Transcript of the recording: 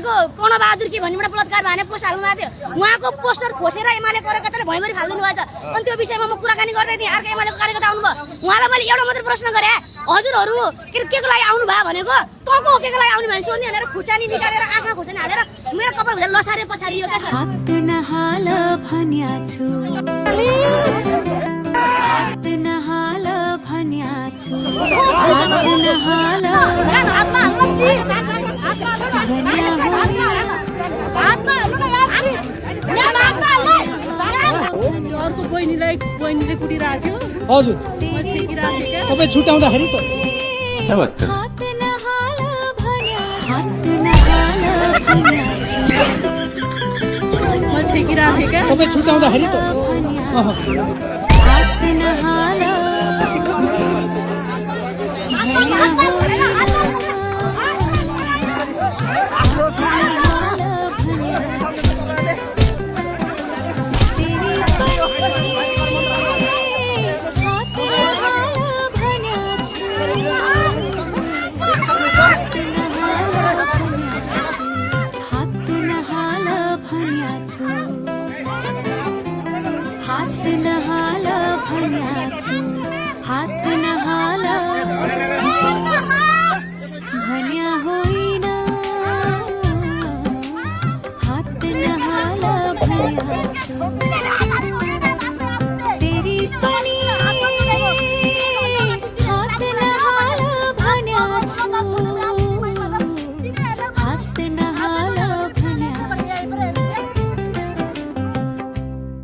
एमालेको कर्णबहादुर के भन्ने एउटा बलात्कार भने पोस्ट हाल्नु भएको थियो उहाँको पोस्टर खोसेर एमाले कार्यकर्ताले भैँभरि फालिदिनु भएछ अनि त्यो विषयमा म कुराकानी गर्दै थिएँ अर्को एमालेको कार्यकर्ता आउनुभयो उहाँलाई मैले एउटा मात्र प्रश्न गरेँ हजुरहरू के को लागि आउनु भयो भनेको तँको के को लागि आउने भने सोध्ने भनेर खुर्सानी निकालेर आँखा खुर्सानी हालेर मेरो कपाल भएर लसारे पछारियो क्या सर नहाल भन्या छु नहाल भन्या छु नहाल अर्को बहिनीले कुटिरहेको थियो हजुर म छेकिरहेको थिएँ क्या तपाईँ छुट्याउँदाखेरि त म छेकिरहेको थिएँ क्या तपाईँ छुट्याउँदाखेरि त